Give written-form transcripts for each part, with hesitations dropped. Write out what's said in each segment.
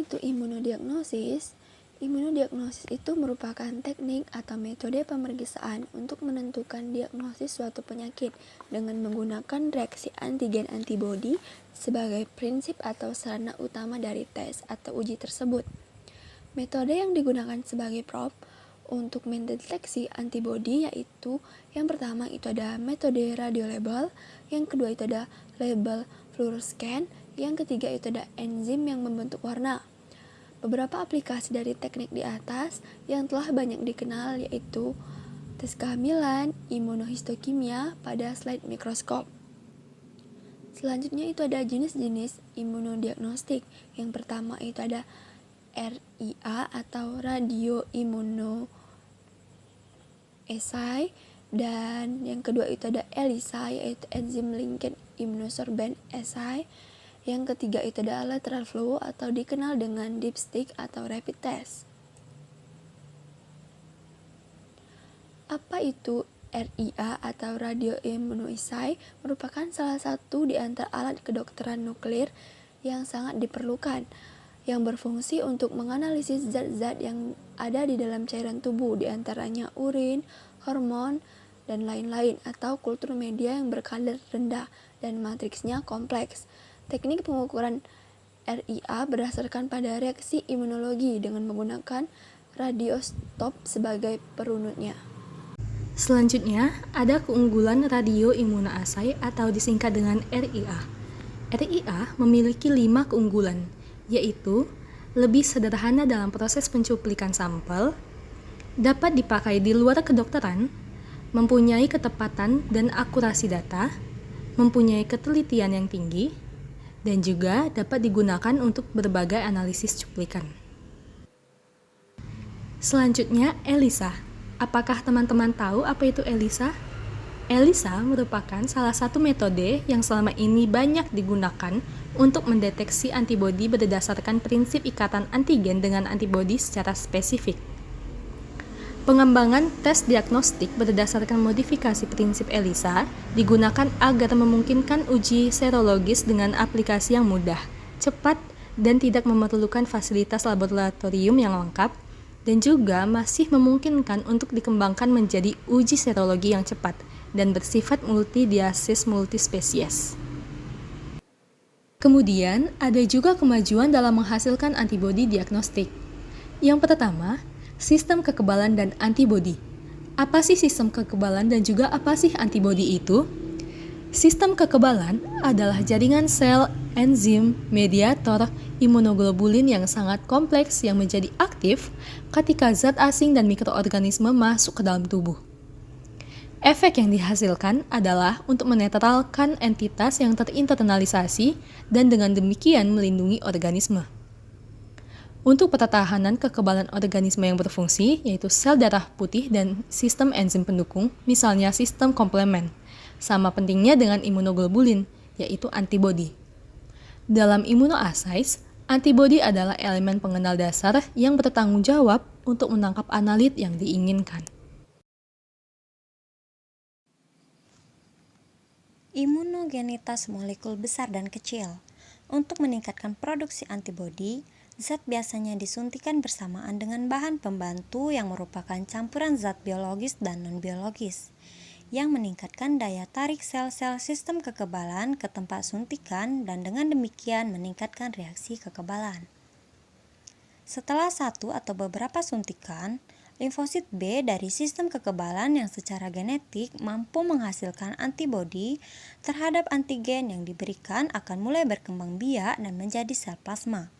itu imunodiagnosis? Imunodiagnosis itu merupakan teknik atau metode pemeriksaan untuk menentukan diagnosis suatu penyakit dengan menggunakan reaksi antigen antibodi sebagai prinsip atau sarana utama dari tes atau uji tersebut. Metode yang digunakan sebagai prop untuk mendeteksi antibodi yaitu yang pertama itu ada metode radiolabel, yang kedua itu ada label fluoroscan, yang ketiga itu ada enzim yang membentuk warna. Beberapa aplikasi dari teknik di atas yang telah banyak dikenal yaitu tes kehamilan, imunohistokimia pada slide mikroskop. Selanjutnya itu ada jenis-jenis imunodiagnostik. Yang pertama itu ada RIA atau radioimmunoassay, dan yang kedua itu ada ELISA yaitu enzyme linked immunosorbent assay. Yang ketiga itu ada lateral flow atau dikenal dengan dipstick atau rapid test. Apa itu RIA atau radioimmunoassay? Merupakan salah satu di antara alat kedokteran nuklir yang sangat diperlukan, yang berfungsi untuk menganalisis zat-zat yang ada di dalam cairan tubuh, di antaranya urin, hormon, dan lain-lain, atau kultur media yang berkadar rendah dan matriksnya kompleks. Teknik pengukuran RIA berdasarkan pada reaksi imunologi dengan menggunakan radiostop sebagai perunutnya. Selanjutnya, ada keunggulan radioimmunoassay atau disingkat dengan RIA. RIA memiliki 5 keunggulan, yaitu lebih sederhana dalam proses pencuplikan sampel, dapat dipakai di luar kedokteran, mempunyai ketepatan dan akurasi data, mempunyai ketelitian yang tinggi, dan juga dapat digunakan untuk berbagai analisis cuplikan. Selanjutnya, ELISA. Apakah teman-teman tahu apa itu ELISA? ELISA merupakan salah satu metode yang selama ini banyak digunakan untuk mendeteksi antibodi berdasarkan prinsip ikatan antigen dengan antibodi secara spesifik. Pengembangan tes diagnostik berdasarkan modifikasi prinsip ELISA digunakan agar memungkinkan uji serologis dengan aplikasi yang mudah, cepat, dan tidak memerlukan fasilitas laboratorium yang lengkap, dan juga masih memungkinkan untuk dikembangkan menjadi uji serologi yang cepat dan bersifat multidiasis multispesies. Kemudian, ada juga kemajuan dalam menghasilkan antibodi diagnostik. Yang pertama, sistem kekebalan dan antibodi. Apa sih sistem kekebalan dan juga apa sih antibodi itu? Sistem kekebalan adalah jaringan sel, enzim, mediator, imunoglobulin yang sangat kompleks yang menjadi aktif ketika zat asing dan mikroorganisme masuk ke dalam tubuh. Efek yang dihasilkan adalah untuk menetralkan entitas yang terinternalisasi dan dengan demikian melindungi organisme. Untuk pertahanan kekebalan organisme yang berfungsi, yaitu sel darah putih dan sistem enzim pendukung, misalnya sistem komplement, sama pentingnya dengan imunoglobulin, yaitu antibodi. Dalam immunoassays, antibodi adalah elemen pengenal dasar yang bertanggung jawab untuk menangkap analit yang diinginkan. Imunogenitas molekul besar dan kecil. Untuk meningkatkan produksi antibodi, zat biasanya disuntikan bersamaan dengan bahan pembantu yang merupakan campuran zat biologis dan non-biologis, yang meningkatkan daya tarik sel-sel sistem kekebalan ke tempat suntikan dan dengan demikian meningkatkan reaksi kekebalan. Setelah satu atau beberapa suntikan, limfosit B dari sistem kekebalan yang secara genetik mampu menghasilkan antibodi terhadap antigen yang diberikan akan mulai berkembang biak dan menjadi sel plasma.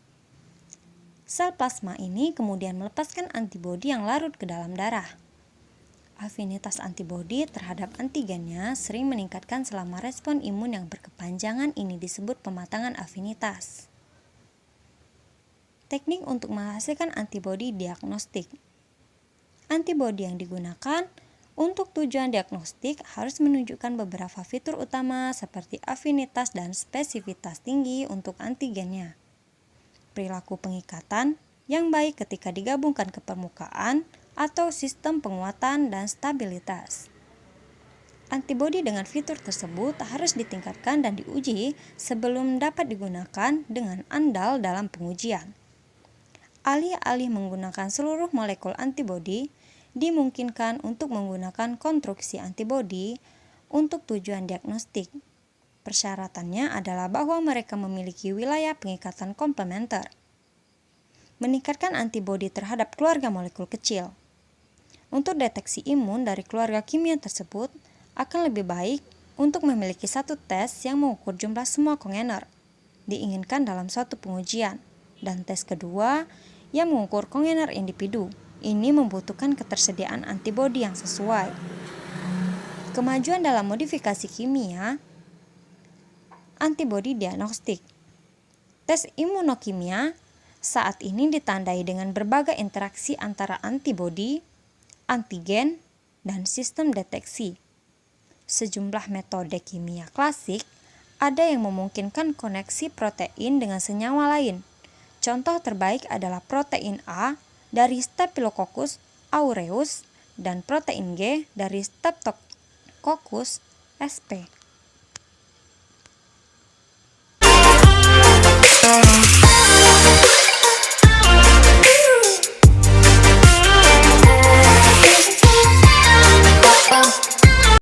Sel plasma ini kemudian melepaskan antibodi yang larut ke dalam darah. Afinitas antibodi terhadap antigennya sering meningkatkan selama respon imun yang berkepanjangan, ini disebut pematangan afinitas. Teknik untuk menghasilkan antibodi diagnostik. Antibodi yang digunakan untuk tujuan diagnostik harus menunjukkan beberapa fitur utama seperti afinitas dan spesifitas tinggi untuk antigennya. Perilaku pengikatan yang baik ketika digabungkan ke permukaan atau sistem penguatan dan stabilitas. Antibodi dengan fitur tersebut harus ditingkatkan dan diuji sebelum dapat digunakan dengan andal dalam pengujian. alih-alih menggunakan seluruh molekul antibodi, dimungkinkan untuk menggunakan konstruksi antibodi untuk tujuan diagnostik. Persyaratannya adalah bahwa mereka memiliki wilayah pengikatan komplementer. Meningkatkan antibodi terhadap keluarga molekul kecil. Untuk deteksi imun dari keluarga kimia tersebut, akan lebih baik untuk memiliki satu tes yang mengukur jumlah semua kongener diinginkan dalam suatu pengujian, dan tes kedua yang mengukur kongener individu. Ini membutuhkan ketersediaan antibodi yang sesuai. Kemajuan dalam modifikasi kimia, antibodi diagnostik. Tes imunokimia saat ini ditandai dengan berbagai interaksi antara antibodi, antigen, dan sistem deteksi. Sejumlah metode kimia klasik ada yang memungkinkan koneksi protein dengan senyawa lain. Contoh terbaik adalah protein A dari Staphylococcus aureus dan protein G dari Streptococcus sp.